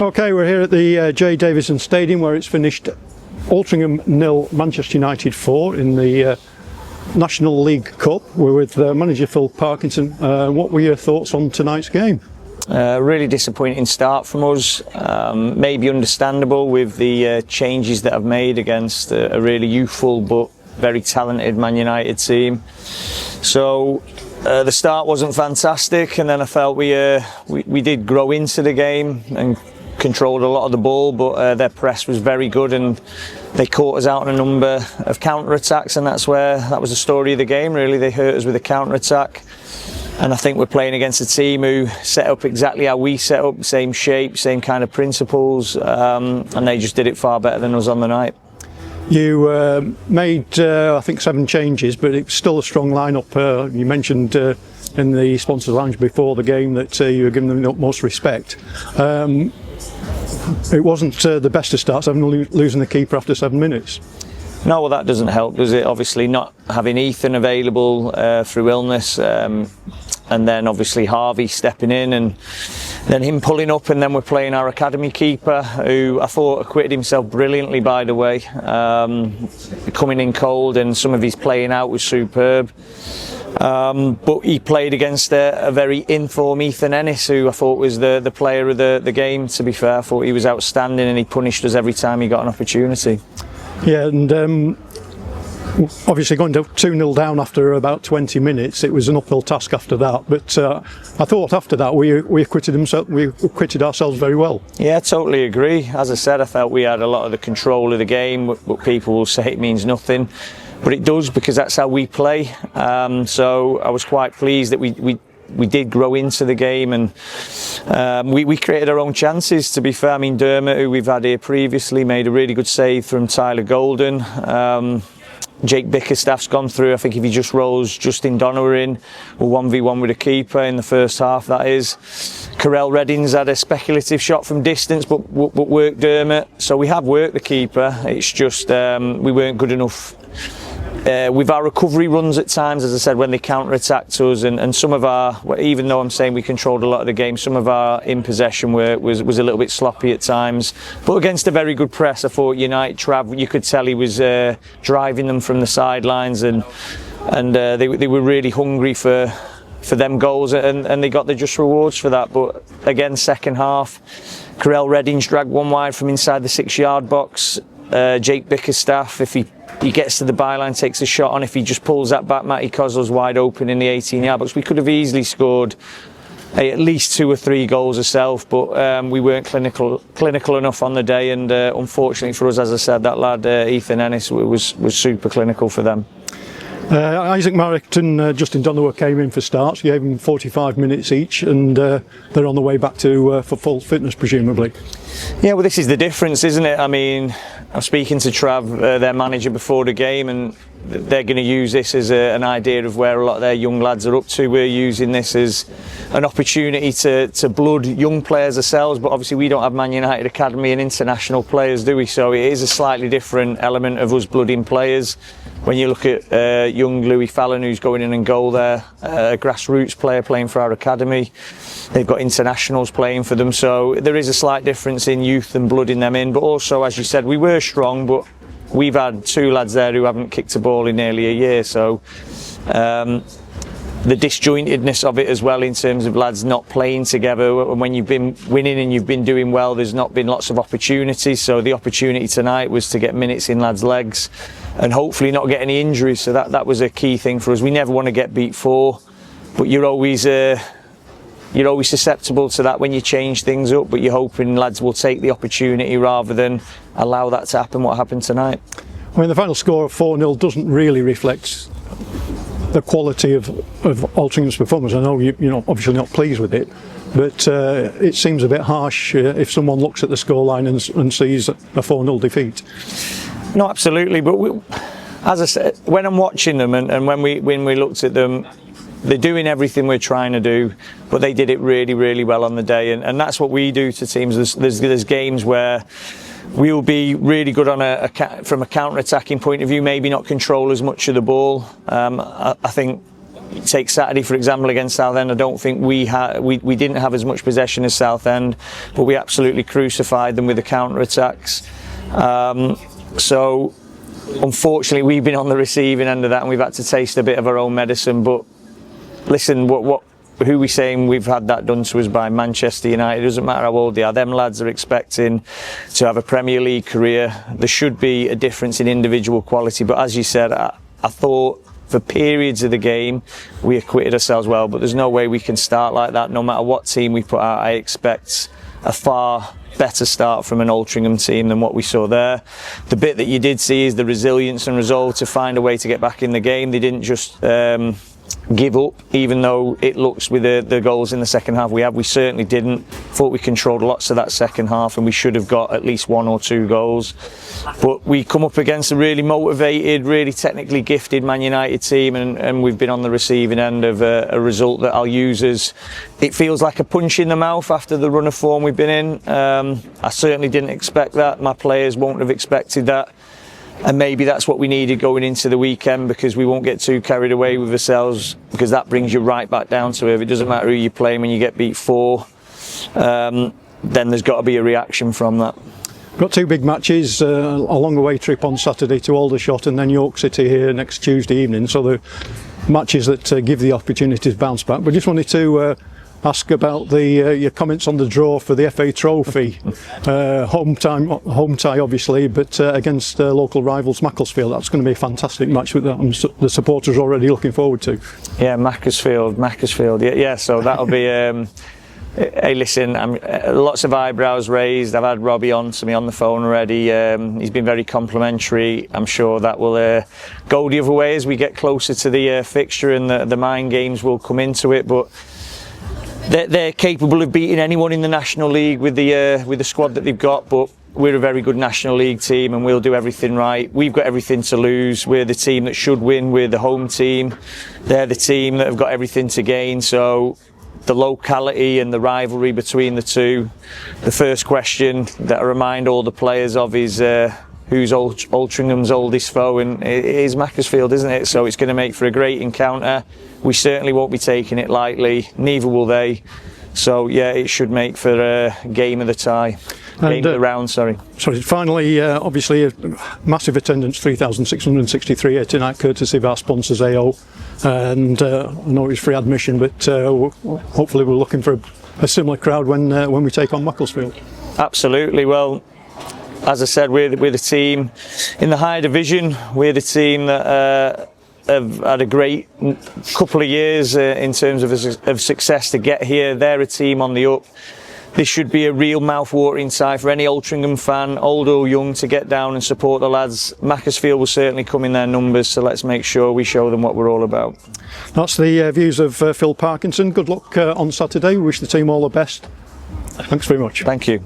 Okay, we're here at the J Davison Stadium where it's finished Altrincham 0, Manchester United 4 in the National League Cup. We're with manager Phil Parkinson. What were your thoughts on tonight's game? Really disappointing start from us, maybe understandable with the changes that I've made against a really youthful but very talented Man United team. So the start wasn't fantastic, and then I felt we did grow into the game and controlled a lot of the ball, but their press was very good and they caught us out on a number of counter-attacks, and that was the story of the game really. They hurt us with a counter-attack, and I think we're playing against a team who set up exactly how we set up, same shape, same kind of principles, and they just did it far better than us on the night. You made I think 7 changes, but it was still a strong lineup. You mentioned in the sponsors lounge before the game that you were giving them the utmost respect. It wasn't the best of starts, losing the keeper after 7 minutes. No, well, that doesn't help, does it? Obviously, not having Ethan available through illness, and then obviously Harvey stepping in, and then him pulling up, and then we're playing our academy keeper, who I thought acquitted himself brilliantly, by the way. Coming in cold, and some of his playing out was superb. But he played against a very in-form Ethan Ennis, who I thought was the player of the game, to be fair. I thought he was outstanding, and he punished us every time he got an opportunity. Yeah, and obviously going 2-0 down after about 20 minutes, it was an uphill task after that. But I thought after that we acquitted ourselves very well. Yeah, I totally agree. As I said, I felt we had a lot of the control of the game, but people will say it means nothing. But it does, because that's how we play. So I was quite pleased that we did grow into the game, and we created our own chances, to be fair. I mean, Dermot, who we've had here previously, made a really good save from Tyler Golden. Jake Bickerstaff's gone through. I think if he just rolls Justin Donowa in, we're 1v1 with a keeper in the first half, that is. Carell Redding's had a speculative shot from distance, but worked Dermot. So we have worked the keeper. It's just we weren't good enough with our recovery runs at times, as I said, when they counter-attacked us, and some of our, even though I'm saying we controlled a lot of the game, some of our in possession was a little bit sloppy at times. But against a very good press, I thought United, Trav, you could tell he was driving them from the sidelines, and they were really hungry for them goals, and they got the just rewards for that. But again, second half, Carell Redding's dragged one wide from inside the 6-yard box. Jake Bickerstaff, if he gets to the byline, takes a shot on. If he just pulls that back, Matty Kozlow's wide open in the 18-yard box. We could have easily scored at least 2 or 3 goals ourselves, but we weren't clinical enough on the day. And unfortunately for us, as I said, that lad Ethan Ennis was super clinical for them. Isaac Marriott and Justin Donowa came in for starts. You gave them 45 minutes each, and they're on the way back to for full fitness, presumably. Yeah, well, this is the difference, isn't it? I mean, I'm speaking to Trav, their manager, before the game, and they're going to use this as an idea of where a lot of their young lads are up to. We're using this as an opportunity to blood young players ourselves, but obviously we don't have Man United Academy and international players, do we? So it is a slightly different element of us blooding players. When you look at young Louis Fallon, who's going in and goal there, a grassroots player playing for our academy, they've got internationals playing for them, so there is a slight difference in youth and blooding them in. But also, as you said, we were strong, but we've had 2 lads there who haven't kicked a ball in nearly a year, so the disjointedness of it as well, in terms of lads not playing together. And when you've been winning and you've been doing well, there's not been lots of opportunities. So the opportunity tonight was to get minutes in lads' legs and hopefully not get any injuries. So that was a key thing for us. We never want to get beat 4, but you're always susceptible to that when you change things up. But you're hoping lads will take the opportunity rather than allow that to happen. What happened tonight? I mean, the final score of 4-0 doesn't really reflect the quality of Altrincham's performance. I know you're obviously not pleased with it, but it seems a bit harsh if someone looks at the scoreline and sees a 4-0 defeat. No, absolutely. But as I said, when I'm watching them and when we looked at them, they're doing everything we're trying to do, but they did it really, really well on the day, and that's what we do to teams. There's games where we'll be really good on from a counter-attacking point of view, maybe not control as much of the ball. I think take Saturday for example against Southend. I don't think we didn't have as much possession as Southend, but we absolutely crucified them with the counter attacks. So unfortunately we've been on the receiving end of that, and we've had to taste a bit of our own medicine. But listen, who we saying we've had that done to us by? Manchester United. It doesn't matter how old they are. Them lads are expecting to have a Premier League career. There should be a difference in individual quality, but as you said, I thought for periods of the game we acquitted ourselves well, but there's no way we can start like that. No matter what team we put out, I expect a far better start from an Altrincham team than what we saw there. The bit that you did see is the resilience and resolve to find a way to get back in the game. They didn't just give up, even though it looks with the goals in the second half we certainly didn't. Thought we controlled lots of that second half, and we should have got at least 1 or 2 goals. But we come up against a really motivated, really technically gifted Man United team, and we've been on the receiving end of a result that I'll use as, it feels like a punch in the mouth after the run of form we've been in. I certainly didn't expect that. My players won't have expected that. And maybe that's what we needed going into the weekend, because we won't get too carried away with ourselves, because that brings you right back down to earth. It doesn't matter who you're playing when you get beat 4. Then there's got to be a reaction from that. Got 2 big matches, a long away trip on Saturday to Aldershot, and then York City here next Tuesday evening. So the matches that give the opportunity to bounce back. But just wanted to ask about your comments on the draw for the FA Trophy. Home tie obviously, but against local rivals Macclesfield. That's going to be a fantastic match with that. The supporters are already looking forward to. Yeah, Macclesfield. Yeah. So that'll be. Hey, listen, lots of eyebrows raised. I've had Robbie on to me on the phone already. He's been very complimentary. I'm sure that will go the other way as we get closer to the fixture, and the mind games will come into it. But they're capable of beating anyone in the National League with the squad that they've got. But we're a very good National League team, and we'll do everything right. We've got everything to lose. We're the team that should win. We're the home team. They're the team that have got everything to gain. So the locality and the rivalry between the two. The first question that I remind all the players of is who's Altringham's oldest foe, and it is Macclesfield, isn't it? So it's going to make for a great encounter. We certainly won't be taking it lightly, neither will they. So yeah, it should make for a game of the tie. Game of the round, sorry. Finally, obviously a massive attendance, 3,663 here tonight, courtesy of our sponsors AO. And I know it's free admission, but hopefully we're looking for a similar crowd when we take on Macclesfield. Absolutely. Well, as I said, we're the team in the higher division. We're the team that have had a great couple of years in terms of success to get here. They're a team on the up. This should be a real mouth-watering tie for any Altrincham fan, old or young, to get down and support the lads. Macclesfield will certainly come in their numbers, so let's make sure we show them what we're all about. That's the views of Phil Parkinson. Good luck on Saturday. We wish the team all the best. Thanks very much. Thank you.